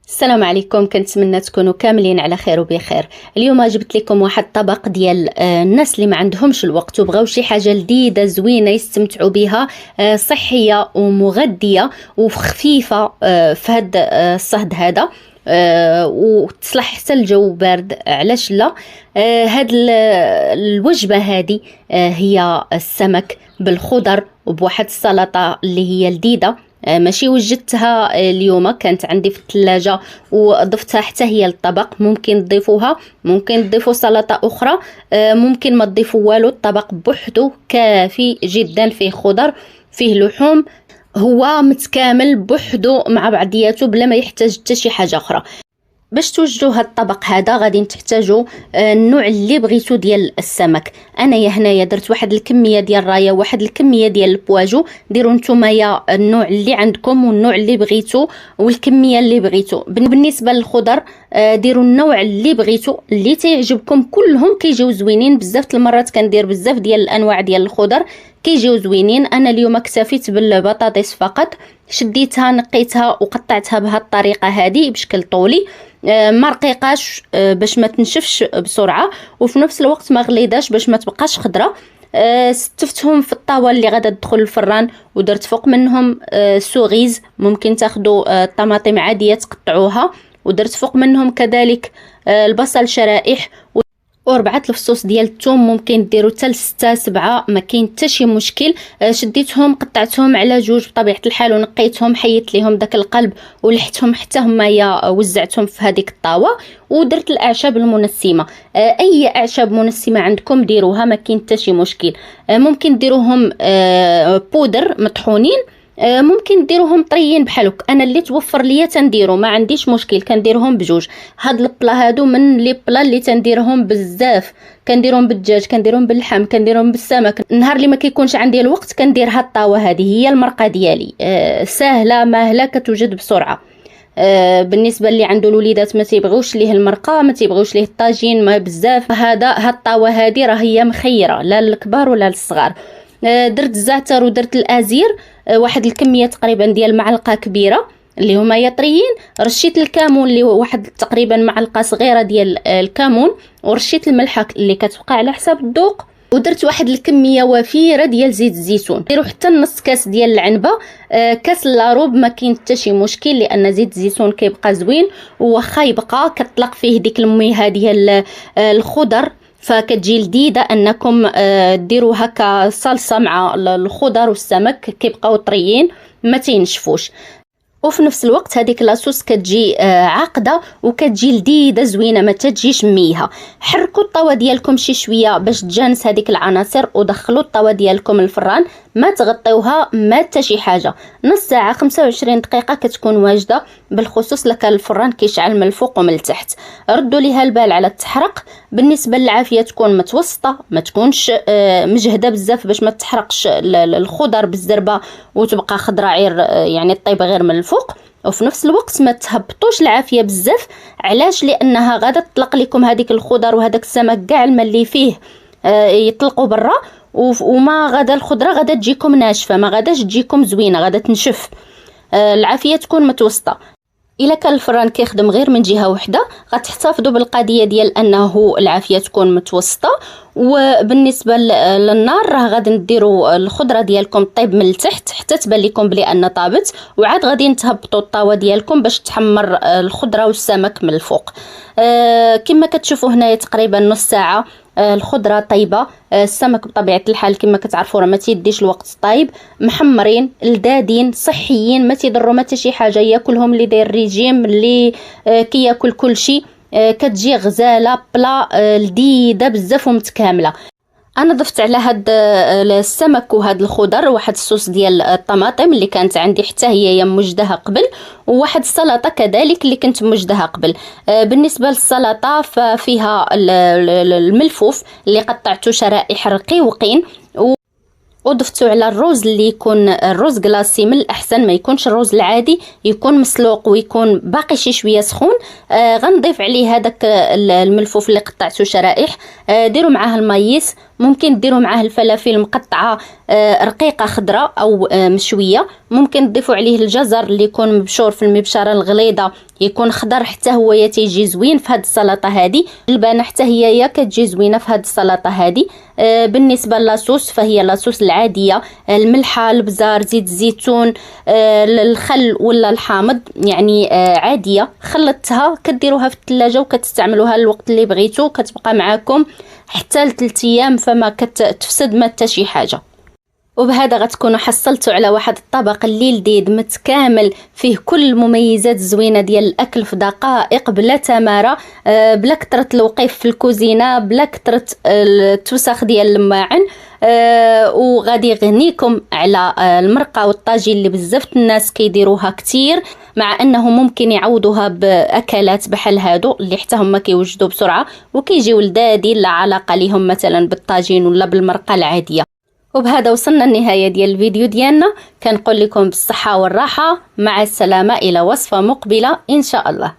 السلام عليكم، كنتمنى تكونوا كاملين على خير وبخير. اليوم جبت لكم واحد الطبق ديال الناس اللي ما عندهمش الوقت وبغاو شي حاجه لذيذه زوينه يستمتعوا بها، صحيه ومغذيه وخفيفه في هذا الصهد هذا، وتصلح حتى الجو بارد. علاش لا؟ هاد الوجبه هذه هي السمك بالخضر وبواحد السلطه اللي هي لذيذه. ماشي وجدتها اليوم، كانت عندي في الثلاجة وضفتها حتى هي للطبق. ممكن تضيفوها، ممكن تضيفوا سلطة أخرى، ممكن ما تضيفوا والو. الطبق بوحدو كافي جدا، فيه خضر فيه لحوم، هو متكامل بوحدو مع بعضياته بلا ما يحتاج حتى شي حاجة أخرى. باش توجدوا هاد الطبق هذا غادي تحتاجوا النوع اللي بغيتو ديال السمك. انايا هنايا درت واحد الكميه ديال الرايه وواحد الكميه ديال البواجو. ديروا نتوما النوع اللي عندكم والنوع اللي بغيتو والكميه اللي بغيتو. بالنسبه للخضر ديروا النوع اللي بغيتو اللي تيعجبكم، كلهم كيجيو زوينين. بزاف المرات كندير بزاف ديال الانواع ديال الخضر كيجيو زوينين. انا اليوم اكتفيت بالبطاطس فقط، شديتها نقيتها وقطعتها بهذه الطريقه هذه بشكل طولي، ما رقيقاش باش ما تنشفش بسرعه، وفي نفس الوقت ما غليداش باش ما تبقاش خضره. ستفتهم في الطاوه اللي غادا تدخل الفران، ودرت فوق منهم سوغيز. ممكن تاخذوا الطماطم عاديه تقطعوها، ودرت فوق منهم كذلك البصل شرائح وربعة الفصوص ديال الثوم. ممكن ديروا حتى 6 7، ما كاين حتى شي مشكل. شديتهم قطعتهم على جوج بطبيعه الحال ونقيتهم، حيدت ليهم داك القلب ولحتهم حتى هما وزعتهم في هذيك الطاوه. ودرت الاعشاب المنسمه، اي اعشاب منسمه عندكم ديروها، ما كاين حتى شي مشكل. ممكن ديروهم بودر مطحونين، ممكن ديروهم طريين بحالك. انا اللي توفر ليا تنديرو، ما عنديش مشكل، كنديرهم بجوج. هاد البلا هادو من لي بلا اللي تنديرهم بزاف، كنديرهم بالدجاج، كنديرهم باللحم، كنديرهم بالسمك. النهار اللي ما كيكونش عندي الوقت كندير هاد الطاوه هذه، هي المرقه ديالي سهله ماهله كتوجد بسرعه. بالنسبه اللي عنده الوليدات ما تيبغوش ليه المرقه، ما تيبغوش ليه الطاجين، ما بزاف، هاد الطاوه هذه راه هي مخيره لا للكبار ولا للصغار. درت الزعتر ودرت الازير، واحد الكميه تقريبا ديال معلقه كبيره اللي هما يطريين. رشيت الكمون اللي هو واحد تقريبا معلقه صغيره ديال الكمون، ورشيت الملحه اللي كتبقى على حساب الذوق. ودرت واحد الكميه وفيره ديال زيت الزيتون. ديروا حتى نص كاس ديال العنبه، كاس لاروب ما كاين حتى شي مشكل، لان زيت الزيتون كيبقى زوين، وواخا يبقى كتطلق فيه ديك المياه ديال الخضر فكتجي لذيذه. انكم ديروها كصلصه مع الخضر والسمك، كيبقاو طريين ما تينشفوش. وفي نفس الوقت هذيك لاصوص كتجي عاقده وكتجي لذيذه زوينه، ما تجيش ميها. حركوا الطاوه ديالكم شي شويه باش تجانس هذيك العناصر، ودخلوا الطاوه ديالكم الفران، ما تغطيوها ما حتى شي حاجه. نص ساعه 25 دقيقه كتكون واجده، بالخصوص لك الفران كيشعل من الفوق ومن التحت. ردوا ليها البال على التحرق. بالنسبه للعافيه تكون متوسطه، ما تكونش مجهده بزاف باش ما تحرقش الخضر بالزربه وتبقى خضره عير، يعني الطيب غير من الفوق. وفي نفس الوقت ما تهبطوش العافيه بزاف. علاش؟ لانها غادا تطلق لكم هذيك الخضر وهذاك السمك كاع الماء اللي فيه يطلقوا برا، وما غادا الخضره غادا تجيكم ناشفه، ما غاداش تجيكم زوينه، غادا تنشف. العافيه تكون متوسطه. الا كان الفران كيخدم غير من جهه واحده غتحتفظوا بالقضيه ديال انه العافيه تكون متوسطه. وبالنسبه للنار راه غادي نديروا الخضره ديالكم طيب من التحت حتى تبان لكم بلي ان طابت، وعاد غادي تهبطوا الطاوه ديالكم باش تحمر الخضره والسمك من الفوق. كما كتشوفوا هنايا تقريبا نص ساعه الخضره طيبه، السمك بطبيعه الحال كما كتعرفوا راه ما تيديش الوقت طايب، محمرين لذاذين صحيين، ما تيضروا ما حتى شي حاجه. ياكلهم اللي داير ريجيم، اللي كياكل كل شيء، كتجي غزاله بلا لذيذه بزاف ومتكامله. انا ضفت على هاد السمك وهاد الخضر واحد الصوص ديال الطماطم اللي كانت عندي حتى هي موجدها قبل، وواحد السلطه كذلك اللي كنت موجدها قبل. بالنسبه للسلطه ففيها الملفوف اللي قطعته شرائح رقيقين، وضفتو على الروز اللي يكون الروز كلاصي، من الاحسن ما يكونش الروز العادي، يكون مسلوق ويكون باقي شي شويه سخون. غنضيف عليه هذاك الملفوف اللي قطعته شرائح. ديروا معاه المايس، ممكن ديروا معاه الفلافل مقطعه رقيقه خضراء او مشويه. ممكن تضيفوا عليه الجزر اللي يكون مبشور في المبشره الغليظه، يكون خضر حتى هو تيجي زوين في هذه السلطه هذه. البانه حتى هي كتجي زوينه في هذه السلطه هذه. بالنسبه لاصوص فهي لاصوص العاديه، الملحه، البزار، زيت الزيتون، الخل ولا الحامض، يعني عاديه. خلطتها كديروها في الثلاجه وكتستعملوها الوقت اللي بغيتو، كتبقى معاكم حتى ل3 ايام، فما كتفسد ما حتى شي حاجه. وبهذا غتكونوا حصلتوا على واحد الطبق اللي لذيذ متكامل فيه كل المميزات الزوينه ديال الاكل في دقائق، بلا تماره، بلا كثره الوقيف في الكوزينه، بلا كثره التوسخ ديال الماعن. وغادي يغنيكم على المرقه والطاجين اللي بزاف الناس كيديروها كتير، مع انه ممكن يعوضوها باكلات بحال هادو اللي حتى هما كيوجدوا بسرعه وكيجيو لذاذين، لا علاقه ليهم مثلا بالطاجين ولا بالمرقه العاديه. وبهذا وصلنا النهاية ديال الفيديو ديالنا. كنقول لكم بالصحة والراحة، مع السلامة، إلى وصفة مقبلة إن شاء الله.